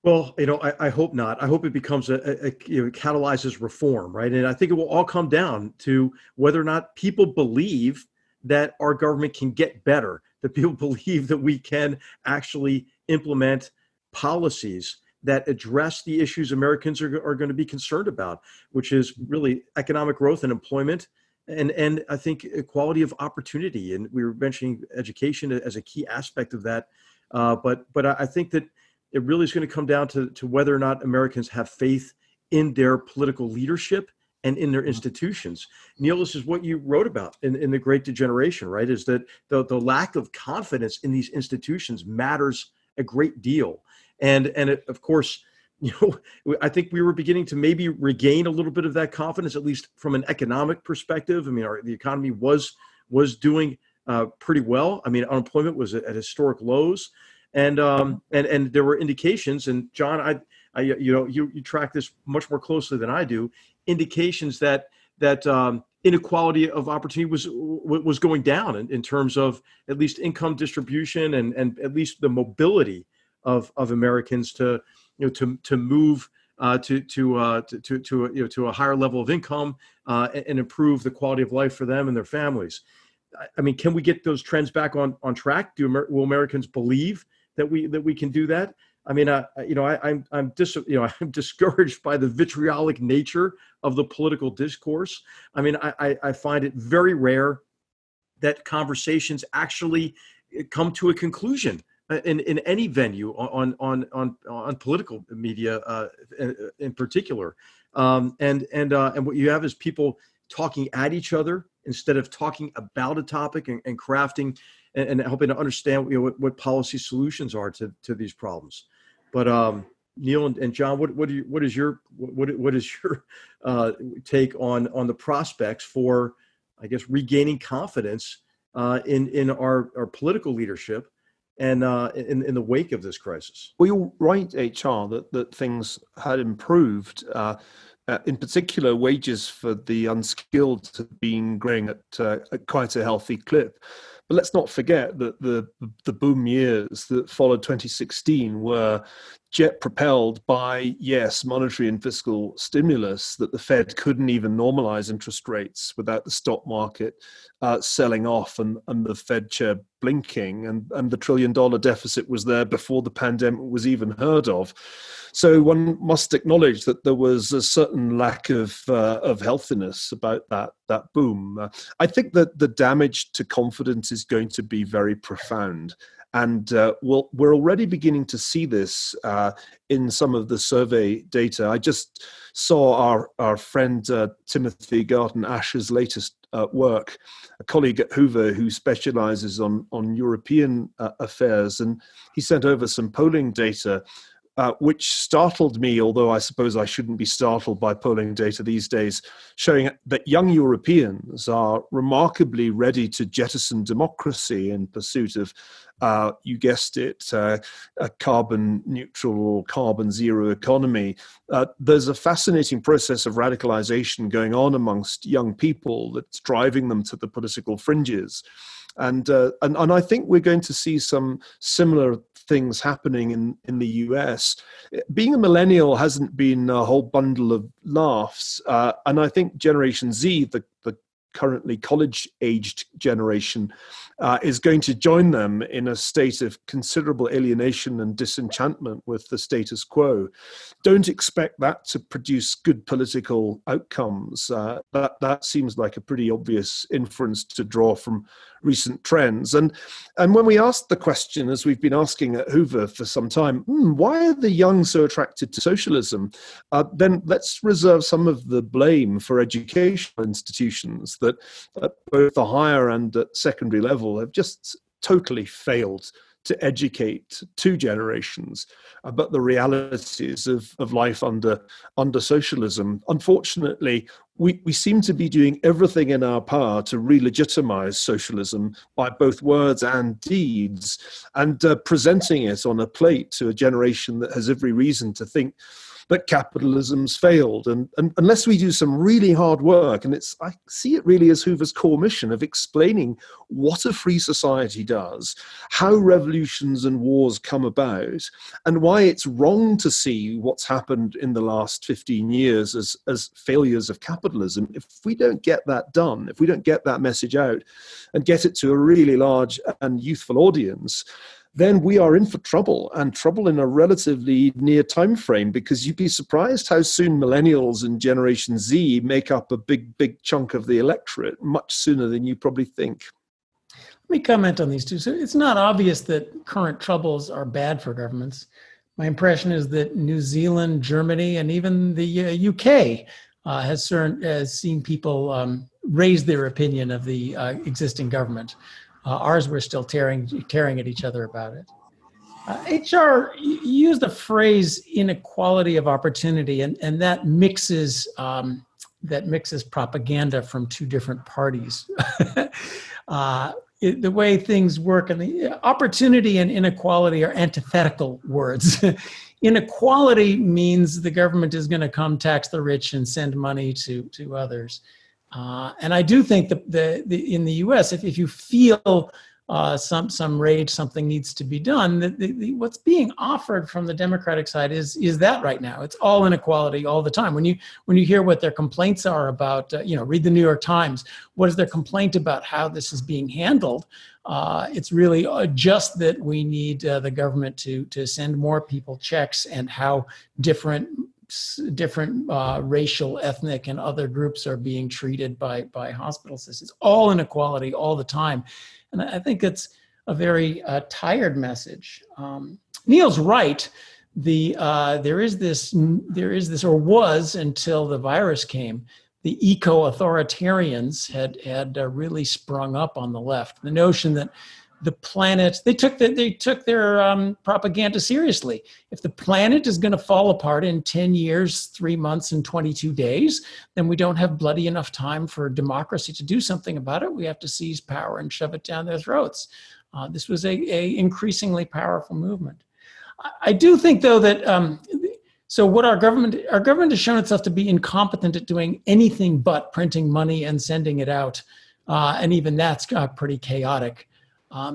Well, I hope not. I hope it becomes catalyzes reform, right? And I think it will all come down to whether or not people believe that our government can get better, that people believe that we can actually implement policies that address the issues Americans are going to be concerned about, which is really economic growth and employment, and I think equality of opportunity. And we were mentioning education as a key aspect of that. But I think that it really is going to come down to whether or not Americans have faith in their political leadership and in their institutions. Neil, this is what you wrote about in The Great Degeneration, right? Is that the lack of confidence in these institutions matters a great deal. And it, of course, I think we were beginning to maybe regain a little bit of that confidence, at least from an economic perspective. I mean, the economy was doing pretty well. I mean, unemployment was at historic lows, and there were indications. And John, you track this much more closely than I do. Indications that inequality of opportunity was going down in terms of at least income distribution and at least the mobility of Americans to move to a higher level of income and improve the quality of life for them and their families. I mean, can we get those trends back on track? Will Americans believe that we can do that? I mean, I'm discouraged by the vitriolic nature of the political discourse. I mean, I find it very rare that conversations actually come to a conclusion in any venue on political media in particular. And what you have is people talking at each other instead of talking about a topic and crafting and helping to understand what policy solutions are to these problems. But Neil and John, what is your take on the prospects for, I guess, regaining confidence in our political leadership and in the wake of this crisis? Well, you're right, HR, that things had improved. In particular, wages for the unskilled have been growing at quite a healthy clip. But let's not forget that the boom years that followed 2016 were jet propelled by, yes, monetary and fiscal stimulus, that the Fed couldn't even normalize interest rates without the stock market selling off and the Fed chair blinking, and the $1 trillion deficit was there before the pandemic was even heard of. So one must acknowledge that there was a certain lack of healthiness about that boom. I think that the damage to confidence is going to be very profound. And we're already beginning to see this in some of the survey data. I just saw our friend Timothy Garton Asher's latest work, a colleague at Hoover who specializes on European affairs, and he sent over some polling data which startled me, although I suppose I shouldn't be startled by polling data these days, showing that young Europeans are remarkably ready to jettison democracy in pursuit of, you guessed it, a carbon neutral or carbon zero economy. There's a fascinating process of radicalization going on amongst young people that's driving them to the political fringes. And I think we're going to see some similar things happening in the US. Being a millennial hasn't been a whole bundle of laughs. And I think Generation Z, the currently college-aged generation, is going to join them in a state of considerable alienation and disenchantment with the status quo. Don't expect that to produce good political outcomes. That seems like a pretty obvious inference to draw from recent trends. And when we asked the question, as we've been asking at Hoover for some time, why are the young so attracted to socialism? Then let's reserve some of the blame for educational institutions that at both the higher and at secondary level have just totally failed to educate two generations about the realities of life under socialism. Unfortunately, we seem to be doing everything in our power to re-legitimize socialism by both words and deeds, and presenting it on a plate to a generation that has every reason to think that capitalism's failed. And unless we do some really hard work, and I see it really as Hoover's core mission of explaining what a free society does, how revolutions and wars come about, and why it's wrong to see what's happened in the last 15 years as failures of capitalism. If we don't get that done, if we don't get that message out and get it to a really large and youthful audience, then we are in for trouble, and trouble in a relatively near time frame, because you'd be surprised how soon millennials and Generation Z make up a big chunk of the electorate, much sooner than you probably think. Let me comment on these two. So it's not obvious that current troubles are bad for governments. My impression is that New Zealand, Germany, and even the UK has seen people raise their opinion of the existing government. Ours, we're still tearing at each other about it. HR used the phrase inequality of opportunity, and that mixes propaganda from two different parties. The way things work, and the opportunity and inequality are antithetical words. Inequality means the government is going to come tax the rich and send money to others. And I do think that in the U.S., if you feel some rage, something needs to be done, what's being offered from the Democratic side is that right now. It's all inequality all the time. When you hear what their complaints are about, read the New York Times. What is their complaint about how this is being handled? It's really just that we need the government to send more people checks, and how different racial, ethnic, and other groups are being treated by hospital systems. All inequality all the time. And I think it's a very tired message. Neil's right. There is this, or was until the virus came, the eco-authoritarians had really sprung up on the left. The notion that the planet, they took their propaganda seriously. If the planet is going to fall apart in 10 years, 3 months, and 22 days, then we don't have bloody enough time for democracy to do something about it. We have to seize power and shove it down their throats. This was a increasingly powerful movement. I do think, though, that so what our government has shown itself to be incompetent at doing anything but printing money and sending it out, and even that's pretty chaotic.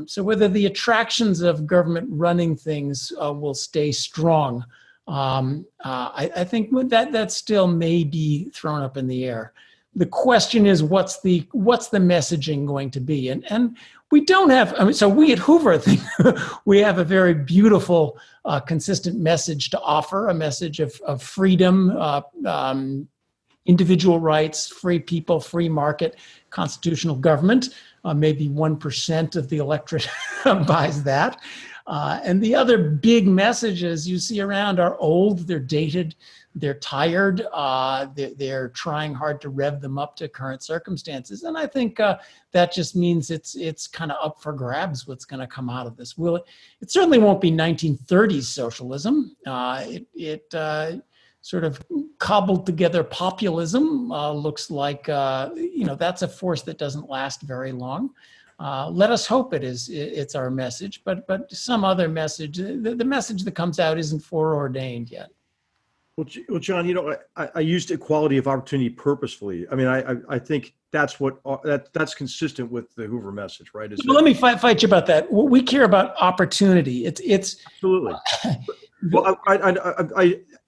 So whether the attractions of government running things will stay strong, I think that still may be thrown up in the air. The question is, what's the messaging going to be? And we don't have, so we at Hoover, I think, we have a very beautiful, consistent message to offer, a message of freedom, individual rights, free people, free market, constitutional government. Maybe 1% of the electorate buys that. And the other big messages you see around are old, they're dated, they're tired, they're trying hard to rev them up to current circumstances. And I think that just means it's kind of up for grabs what's going to come out of this. It certainly won't be 1930s socialism. It sort of cobbled together populism looks like, that's a force that doesn't last very long. Let us hope it's our message, but some other message, the message that comes out isn't foreordained yet. Well, John, I used equality of opportunity purposefully. I mean, I think that's that's consistent with the Hoover message, right? Let me fight you about that. We care about opportunity. It's absolutely. Well,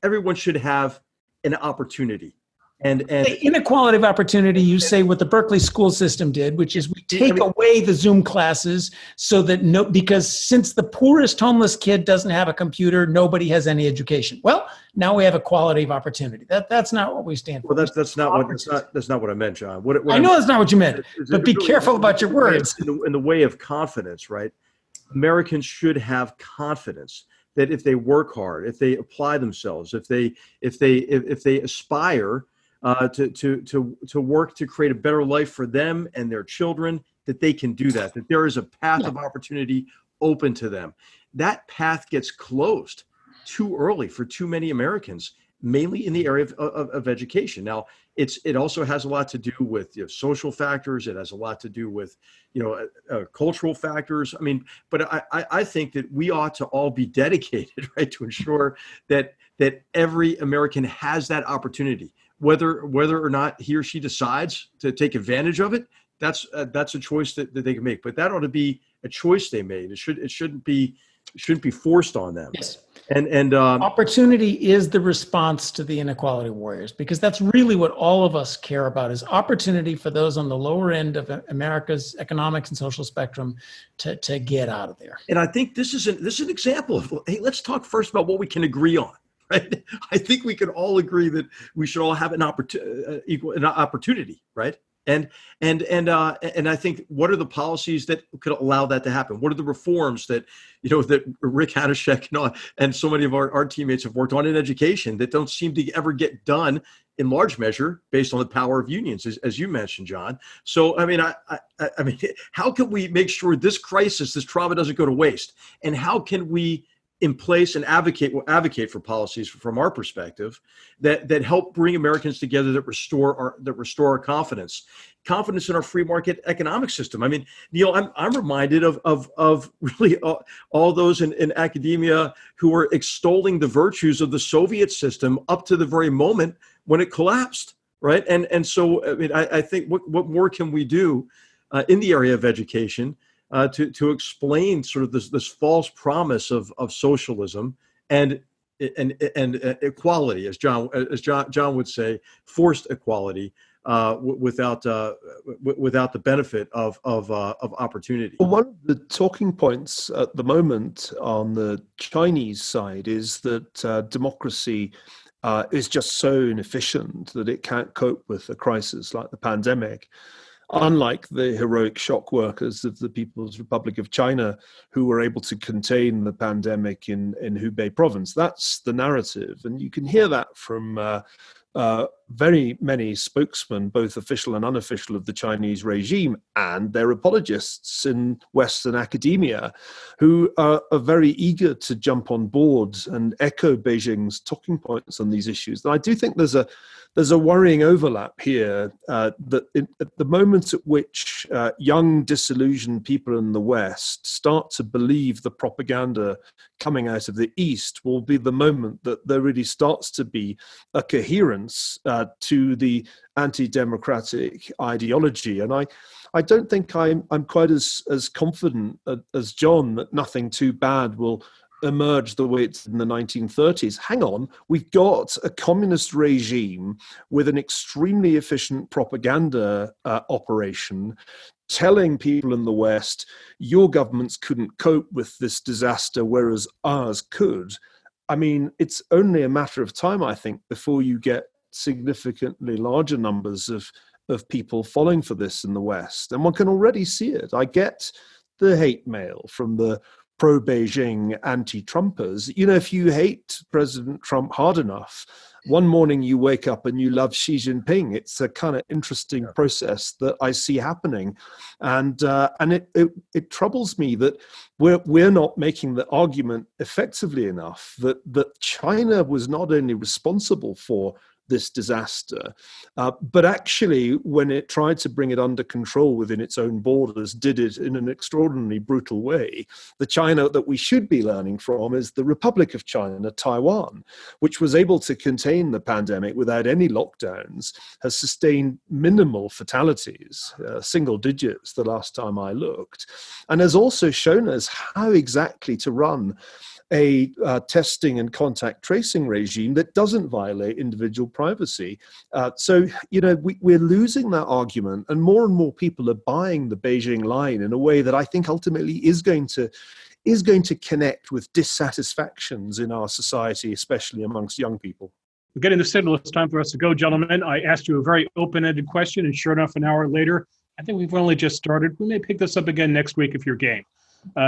everyone should have an opportunity, and the inequality of opportunity. You say what the Berkeley school system did, which is we take away the Zoom classes so that because since the poorest homeless kid doesn't have a computer, nobody has any education. Well, now we have equality of opportunity. That's not what we stand for. Well, that's not what I meant, John. What I know that's not what you meant, but be careful about your words. In the way of confidence, right? Americans should have confidence that if they work hard, if they apply themselves, if they aspire to work to create a better life for them and their children, that they can do that. That there is a path of opportunity open to them. That path gets closed too early for too many Americans, mainly in the area of education. Now, it also has a lot to do with social factors. It has a lot to do with cultural factors. I mean, but I think that we ought to all be dedicated, right, to ensure that that every American has that opportunity, whether or not he or she decides to take advantage of it. That's a choice that they can make, but that ought to be a choice they made. It shouldn't be forced on them. Yes. And opportunity is the response to the inequality warriors, because that's really what all of us care about, is opportunity for those on the lower end of America's economics and social spectrum to get out of there. And I think this is an example of, hey, let's talk first about what we can agree on. Right? I think we can all agree that we should all have an opportunity, right? And I think, what are the policies that could allow that to happen? What are the reforms that Rick Hanishek and so many of our teammates have worked on in education that don't seem to ever get done, in large measure based on the power of unions, as you mentioned, John. So I mean, I mean, how can we make sure this crisis, this trauma, doesn't go to waste? And how can we in place and advocate for policies from our perspective that help bring Americans together, that restore our confidence in our free market economic system? I mean, Neil, I'm reminded of really all those in academia who were extolling the virtues of the Soviet system up to the very moment when it collapsed, right? And so I mean, I think what more can we do in the area of education to explain sort of this false promise of socialism and equality, as John would say, forced equality, without the benefit of opportunity. Well, one of the talking points at the moment on the Chinese side is that democracy is just so inefficient that it can't cope with a crisis like the pandemic. Unlike the heroic shock workers of the People's Republic of China, who were able to contain the pandemic in Hubei province. That's the narrative. And you can hear that from very many spokesmen, both official and unofficial, of the Chinese regime, and their apologists in Western academia, who are very eager to jump on board and echo Beijing's talking points on these issues. And I do think there's a worrying overlap here, that at the moment at which young, disillusioned people in the West start to believe the propaganda coming out of the East will be the moment that there really starts to be a coherence to the anti-democratic ideology. And I don't think I'm quite as confident as John that nothing too bad will emerge the way it's in the 1930s. Hang on, we've got a communist regime with an extremely efficient propaganda operation telling people in the West, your governments couldn't cope with this disaster, whereas ours could. I mean, it's only a matter of time, I think, before you get significantly larger numbers of people falling for this in the West. And one can already see it. I get the hate mail from the pro-Beijing anti-Trumpers. If you hate President Trump hard enough, one morning you wake up and you love Xi Jinping. It's a kind of interesting process that I see happening. And it troubles me that we're not making the argument effectively enough that China was not only responsible for this disaster, but actually, when it tried to bring it under control within its own borders, did it in an extraordinarily brutal way. The China that we should be learning from is the Republic of China, Taiwan, which was able to contain the pandemic without any lockdowns, has sustained minimal fatalities, single digits the last time I looked, and has also shown us how exactly to run a testing and contact tracing regime that doesn't violate individual privacy. So, we're losing that argument, and more people are buying the Beijing line in a way that I think ultimately is going to connect with dissatisfactions in our society, especially amongst young people. We're getting the signal. It's time for us to go, gentlemen. I asked you a very open-ended question, and sure enough, an hour later, I think we've only just started. We may pick this up again next week if you're game.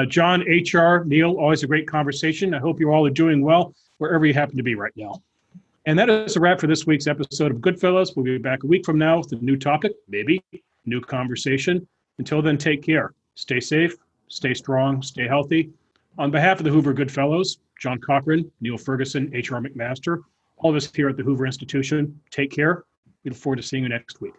John, HR, Neil, always a great conversation. I hope you all are doing well wherever you happen to be right now. And that is a wrap for this week's episode of GoodFellows. We'll be back a week from now with a new topic, maybe new conversation. Until then, take care. Stay safe, stay strong, stay healthy. On behalf of the Hoover GoodFellows, John Cochrane, Niall Ferguson, HR McMaster, all of us here at the Hoover Institution, take care. We look forward to seeing you next week.